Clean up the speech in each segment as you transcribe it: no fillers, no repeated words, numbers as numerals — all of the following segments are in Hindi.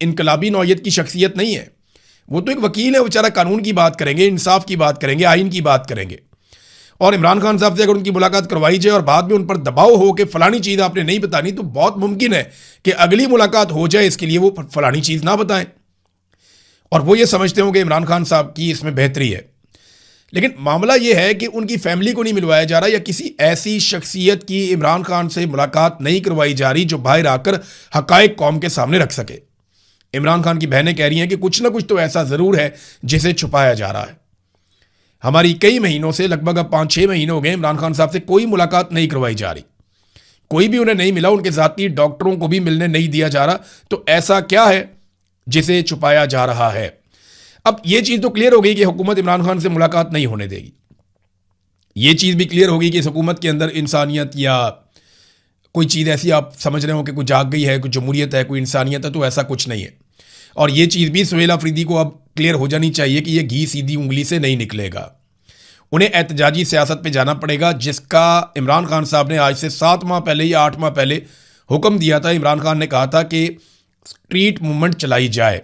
इनकलाबी नौयत की शख्सियत नहीं है। वो तो एक वकील है, बेचारा कानून की बात करेंगे, इंसाफ की बात करेंगे, आइन की बात करेंगे। और इमरान खान साहब से अगर उनकी मुलाकात करवाई जाए और बाद में उन पर दबाव हो कि फलानी चीज़ आपने नहीं बतानी, तो बहुत मुमकिन है कि अगली मुलाकात हो जाए इसके लिए वो फलानी चीज़ ना बताएं और वो ये समझते हो कि इमरान खान साहब की इसमें बेहतरी है। लेकिन मामला ये है कि उनकी फैमिली को नहीं मिलवाया जा रहा या किसी ऐसी शख्सियत की इमरान खान से मुलाकात नहीं करवाई जा रही जो बाहर आकर हकायक कौम के सामने रख सके। इमरान खान की बहनें कह रही हैं कि कुछ ना कुछ तो ऐसा ज़रूर है जिसे छुपाया जा रहा है। हमारी कई महीनों से, लगभग अब 5-6 महीने हो गए, इमरान खान साहब से कोई मुलाकात नहीं करवाई जा रही, कोई भी उन्हें नहीं मिला, उनके ज़ाती डॉक्टरों को भी मिलने नहीं दिया जा रहा। तो ऐसा क्या है जिसे छुपाया जा रहा है? अब ये चीज़ तो क्लियर हो गई कि हुकूमत इमरान खान से मुलाकात नहीं होने देगी। ये चीज़ भी क्लियर होगी कि इस हुकूमत के अंदर इंसानियत या कोई चीज़ ऐसी आप समझ रहे हो कि कोई जाग गई है, कोई जमहूरियत है, कोई इंसानियत है, तो ऐसा कुछ नहीं है। और ये चीज़ भी सुहेल अफरीदी को अब क्लियर हो जानी चाहिए कि ये घी सीधी उंगली से नहीं निकलेगा। उन्हें एहतजाजी सियासत पे जाना पड़ेगा, जिसका इमरान खान साहब ने आज से 7 माह पहले या 8 माह पहले हुक्म दिया था। इमरान खान ने कहा था कि स्ट्रीट मूवमेंट चलाई जाए।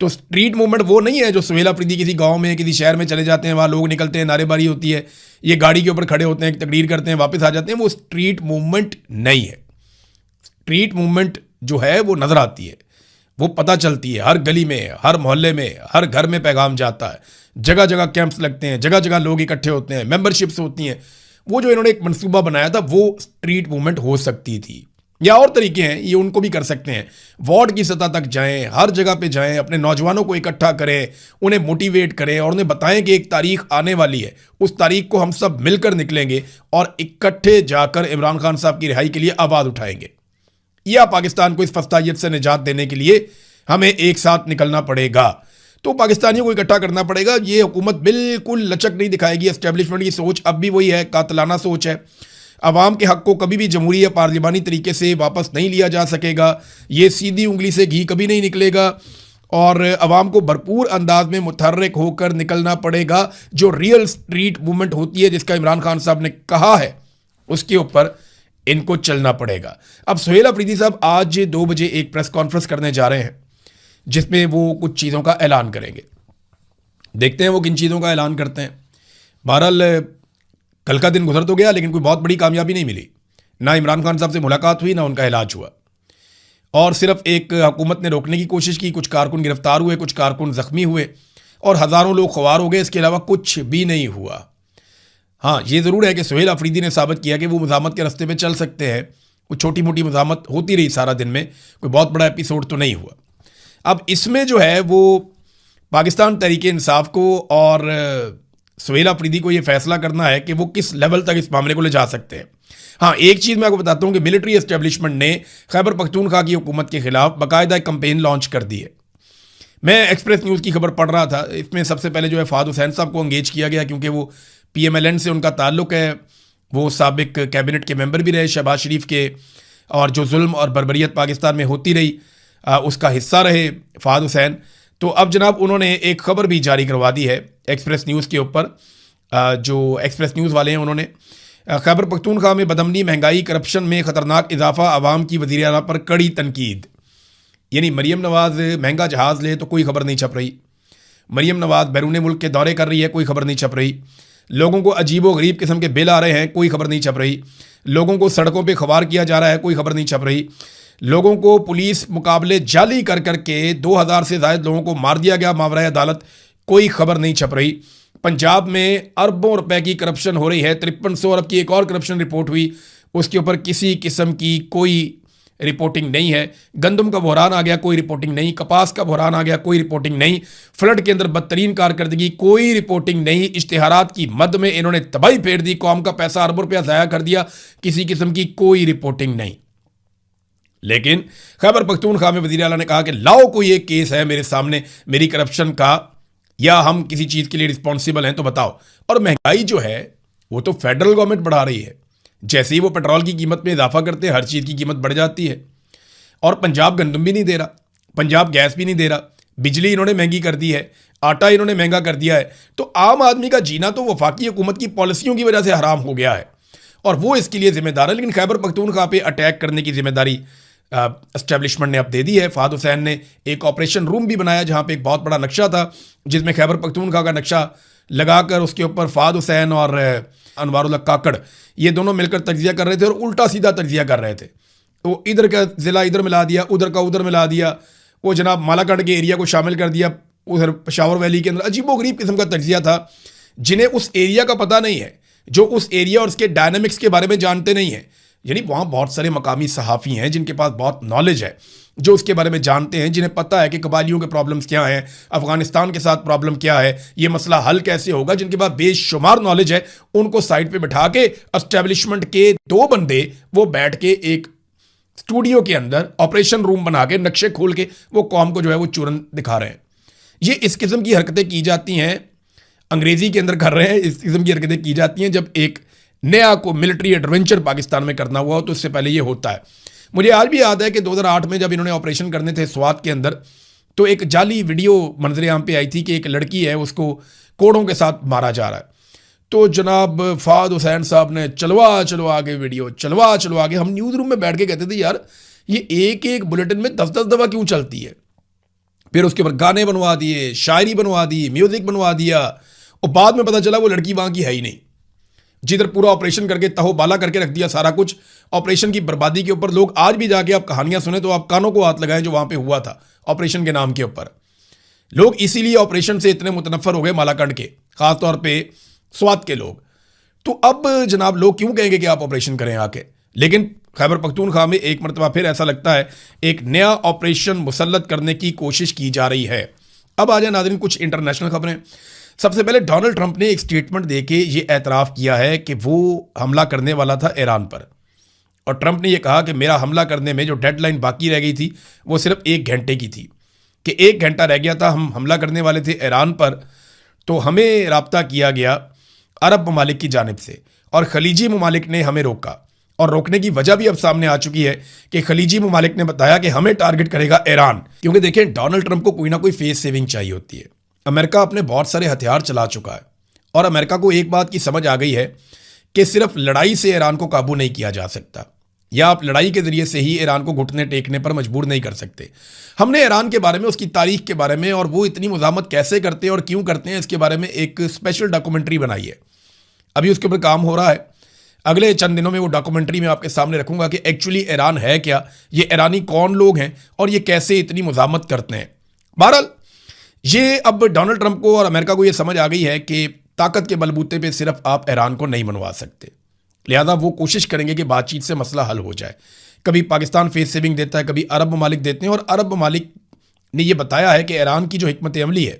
तो स्ट्रीट मूवमेंट वो नहीं है जो सुहेल अफरीदी किसी गांव में, किसी शहर में चले जाते हैं, वहाँ लोग निकलते हैं, नारेबाजी होती है, ये गाड़ी के ऊपर खड़े होते हैं, तकरीर करते हैं, वापस आ जाते हैं। वो स्ट्रीट मूवमेंट नहीं है। स्ट्रीट मूवमेंट जो है वो नज़र आती है, वो पता चलती है, हर गली में, हर मोहल्ले में, हर घर में पैगाम जाता है, जगह जगह कैंप्स लगते हैं, जगह जगह लोग इकट्ठे होते हैं, मेंबरशिप्स होती हैं। वो जो इन्होंने एक मंसूबा बनाया था वो स्ट्रीट मूवमेंट हो सकती थी। या और तरीके हैं, ये उनको भी कर सकते हैं। वार्ड की सतह तक जाएं, हर जगह पे जाएं, अपने नौजवानों को इकट्ठा करें, उन्हें मोटिवेट करें और उन्हें बताएं कि एक तारीख आने वाली है, उस तारीख को हम सब मिलकर निकलेंगे और इकट्ठे जाकर इमरान खान साहब की रिहाई के लिए आवाज़ उठाएंगे। या पाकिस्तान को इस फस्तायत से निजात देने के लिए हमें एक साथ निकलना पड़ेगा। तो पाकिस्तानियों को इकट्ठा करना पड़ेगा। ये हुकूमत बिल्कुल लचक नहीं दिखाएगी। एस्टेब्लिशमेंट की सोच अब भी वही है, कातलाना सोच है। अवाम के हक़ को कभी भी जमहूरी या पार्लिमानी तरीके से वापस नहीं लिया जा सकेगा। ये सीधी उंगली से घी कभी नहीं निकलेगा और अवाम को भरपूर अंदाज में मुतहर्रिक होकर निकलना पड़ेगा। जो रियल स्ट्रीट मूवमेंट होती है, जिसका इमरान खान साहब ने कहा है, उसके ऊपर इनको चलना पड़ेगा। अब सुहेल अफरीदी साहब आज 2 बजे एक प्रेस कॉन्फ्रेंस करने जा रहे हैं, जिसमें वो कुछ चीज़ों का ऐलान करेंगे। देखते हैं वो किन चीज़ों का ऐलान करते हैं। बहरहाल कल का दिन गुजर तो गया, लेकिन कोई बहुत बड़ी कामयाबी नहीं मिली। ना इमरान खान साहब से मुलाकात हुई, ना उनका इलाज हुआ, और सिर्फ एक हुकूमत ने रोकने की कोशिश की। कुछ कारकुन गिरफ्तार हुए, कुछ कारकुन ज़ख्मी हुए और हज़ारों लोग ख्वार हो गए। इसके अलावा कुछ भी नहीं हुआ। हाँ, ये ज़रूर है कि सुहेल अफरीदी ने साबित किया कि वो मज़ामत के रास्ते पे चल सकते हैं। कुछ छोटी मोटी मज़ामत होती रही सारा दिन में, कोई बहुत बड़ा एपिसोड तो नहीं हुआ। अब इसमें जो है वो पाकिस्तान तहरीक इंसाफ को और सुहेल अफरीदी को ये फैसला करना है कि वो किस लेवल तक इस मामले को ले जा सकते हैं। हाँ, एक चीज़ मैं आपको बताता हूँ कि मिलिट्री एस्टेब्लिशमेंट ने खैबर पख्तूनख्वा की हुकूमत के खिलाफ बाकायदा एक कंपेन लॉन्च कर दी है। मैं एक्सप्रेस न्यूज़ की खबर पढ़ रहा था, इसमें सबसे पहले जो है फ़ाद हुसैन साहब को एंगेज किया गया, क्योंकि वो PMLN से उनका ताल्लुक़ है। वो साबिक कैबिनेट के मेंबर भी रहे शहबाज शरीफ के, और जो जुल्म और बर्बरियत पाकिस्तान में होती रही उसका हिस्सा रहे फ़ाद हुसैन। तो अब जनाब उन्होंने एक खबर भी जारी करवा दी है एक्सप्रेस न्यूज़ के ऊपर। जो एक्सप्रेस न्यूज़ वाले हैं उन्होंने खैबर पख्तूनख्वा में बदमनी, महंगाई, करप्शन में ख़तरनाक इजाफा, आवाम की वज़ीर आला पर कड़ी तनकीद। यानी मरीम नवाज़ महंगा जहाज़ ले तो कोई खबर नहीं छप रही, मरीम नवाज़ बैरून मुल्क के दौरे कर रही है, कोई खबर नहीं छप रही, लोगों को अजीब व गरीब किस्म के बिल आ रहे हैं, कोई खबर नहीं छप रही, लोगों को सड़कों पर खबार किया जा रहा है, कोई खबर नहीं छप रही, लोगों को पुलिस मुकाबले जाली कर करके 2000 से ज़ायद लोगों को मार दिया गया मावराए अदालत, कोई खबर नहीं छप रही। पंजाब में अरबों रुपए की करप्शन हो रही है, 5300 अरब की एक और करप्शन रिपोर्ट हुई, उसके ऊपर किसी किस्म की कोई रिपोर्टिंग नहीं है। गंदम का बहरान आ गया, कोई रिपोर्टिंग नहीं। कपास का बहरान आ गया, कोई रिपोर्टिंग नहीं। फ्लड के अंदर बदतरीन कारकर्दगी, कोई रिपोर्टिंग नहीं। इश्तिहारात की मद में इन्होंने तबाही फेर दी, कौम का पैसा अरबों रुपया ज़ाया कर दिया, किसी किस्म की कोई रिपोर्टिंग नहीं। लेकिन खैबर पख्तूनख्वा में वज़ीर आला ने कहा कि लाओ कोई एक केस है मेरे सामने मेरी करप्शन का, या हम किसी चीज़ के लिए रिस्पॉन्सिबल हैं तो बताओ। और महंगाई जो है वो तो फेडरल गवर्नमेंट बढ़ा रही है। जैसे ही वो पेट्रोल की कीमत में इजाफा करते हैं, हर चीज़ की कीमत बढ़ जाती है। और पंजाब गंदम भी नहीं दे रहा, पंजाब गैस भी नहीं दे रहा, बिजली इन्होंने महंगी कर दी है, आटा इन्होंने महंगा कर दिया है। तो आम आदमी का जीना तो वफाकी हुकूमत की पॉलिसियों की वजह से हराम हो गया है और वो इसके लिए जिम्मेदार है। लेकिन खैबर पख्तूनख्वा पे अटैक करने की जिम्मेदारी एस्टेब्लिशमेंट ने अब दे दी है। फहद हुसैन ने एक ऑपरेशन रूम भी बनाया जहाँ पे एक बहुत बड़ा नक्शा था, जिसमें खैबर पख्तूनख्वा का नक्शा लगाकर उसके ऊपर फहद हुसैन और अनवारुल्लाह काकड़ ये दोनों मिलकर तज्जिया कर रहे थे और उल्टा सीधा तज्जिया कर रहे थे। वो इधर का ज़िला इधर मिला दिया, उधर का उधर मिला दिया, वो जनाब मालाकंड के एरिया को शामिल कर दिया उधर पेशावर वैली के अंदर। अजीबोगरीब किस्म का तज्जिया था, जिन्हें उस एरिया का पता नहीं है, जो उस एरिया और उसके डायनामिक्स के बारे में जानते नहीं हैं। यानी वहाँ बहुत सारे मकामी सहाफ़ी हैं जिनके पास बहुत नॉलेज है, जो उसके बारे में जानते हैं, जिन्हें पता है कि कबालियों के प्रॉब्लम्स क्या हैं, अफ़गानिस्तान के साथ प्रॉब्लम क्या है, ये मसला हल कैसे होगा, जिनके पास बेशुमार नॉलेज है। उनको साइड पे बिठा के एस्टेब्लिशमेंट के 2 बंदे वो बैठ के एक स्टूडियो के अंदर ऑपरेशन रूम बना के नक्शे खोल के वो कौम को जो है वो चूरन दिखा रहे हैं। ये इस किस्म की हरकतें की जाती हैं, अंग्रेज़ी के अंदर कर रहे हैं, इस किस्म की हरकतें की जाती हैं जब एक नया को मिलिट्री एडवेंचर पाकिस्तान में करना हुआ हो, तो इससे पहले ये होता है। मुझे आज भी याद है कि 2008 में जब इन्होंने ऑपरेशन करने थे स्वात के अंदर, तो एक जाली वीडियो मंजर आम पे आई थी कि एक लड़की है उसको कोड़ों के साथ मारा जा रहा है। तो जनाब फहद हुसैन साहब ने चलवा के वीडियो चलवा के, हम न्यूज़ रूम में बैठ के कहते थे यार ये एक एक बुलेटिन में 10-10 दफ़ा क्यों चलती है। फिर उसके ऊपर गाने बनवा दिए, शायरी बनवा दी, म्यूज़िक बनवा दिया, और बाद में पता चला वो लड़की वहाँ की है ही नहीं। जिधर पूरा ऑपरेशन करके तहो बाला करके रख दिया सारा कुछ, ऑपरेशन की बर्बादी के ऊपर। लोग आज भी जाके आप कहानियां सुने तो आप कानों को हाथ लगाएं जो वहां पे हुआ था ऑपरेशन के नाम के ऊपर। लोग इसीलिए ऑपरेशन से इतने मुतनफ़र हो गए मालाकंड के, खासतौर पे स्वात के लोग। तो अब जनाब लोग क्यों कहेंगे कि आप ऑपरेशन करें आके, लेकिन खैबर पख्तूनख्वा में एक मरतबा फिर ऐसा लगता है एक नया ऑपरेशन मुसल्लत करने की कोशिश की जा रही है। अब आ जाए नाज़रीन कुछ इंटरनेशनल खबरें। सबसे पहले डोनाल्ड ट्रंप ने एक स्टेटमेंट देके ये एतराफ़ किया है कि वो हमला करने वाला था ईरान पर, और ट्रंप ने यह कहा कि मेरा हमला करने में जो डेडलाइन बाकी रह गई थी वो सिर्फ 1 घंटे की थी, कि 1 घंटा रह गया था, हम हमला करने वाले थे ईरान पर। तो हमें राब्ता किया गया अरब ममालिक की जानिब से, और खलीजी ममालिक ने हमें रोका, और रोकने की वजह भी अब सामने आ चुकी है कि खलीजी ममालिक ने बताया कि हमें टारगेट करेगा ईरान। क्योंकि देखें, डोनाल्ड ट्रंप को कोई ना कोई फेस सेविंग चाहिए होती है। अमेरिका अपने बहुत सारे हथियार चला चुका है, और अमेरिका को एक बात की समझ आ गई है कि सिर्फ लड़ाई से ईरान को काबू नहीं किया जा सकता, या आप लड़ाई के ज़रिए से ही ईरान को घुटने टेकने पर मजबूर नहीं कर सकते। हमने ईरान के बारे में, उसकी तारीख के बारे में, और वो इतनी मुज़ाहमत कैसे करते हैं और क्यों करते हैं, इसके बारे में एक स्पेशल डॉक्यूमेंट्री बनाई है। अभी उसके ऊपर काम हो रहा है। अगले चंद दिनों में वो डॉक्यूमेंट्री मैं आपके सामने रखूंगा कि एक्चुअली ईरान है क्या, ये ईरानी कौन लोग हैं, और ये कैसे इतनी मुज़ाहमत करते हैं। बहरहाल ये अब डोनाल्ड ट्रंप को और अमेरिका को ये समझ आ गई है कि ताकत के बलबूते पे सिर्फ आप ईरान को नहीं मनवा सकते, लिहाजा वो कोशिश करेंगे कि बातचीत से मसला हल हो जाए। कभी पाकिस्तान फेस सेविंग देता है, कभी अरब ममालिक देते हैं, और अरब ममालिक ने यह बताया है कि ईरान की जो हिकमत अमली है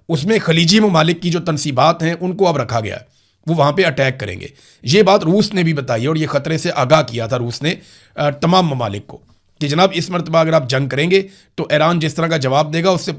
उसमें खलीजी ममालिक की जो तनसीबात हैं उनको अब रखा गया है, वो वहाँ पे अटैक करेंगे। ये बात रूस ने भी बताई है, और ये ख़तरे से आगाह किया था रूस ने तमाम ममालिक को कि जनाब इस मरतबा अगर आप जंग करेंगे तो ईरान जिस तरह का जवाब देगा उससे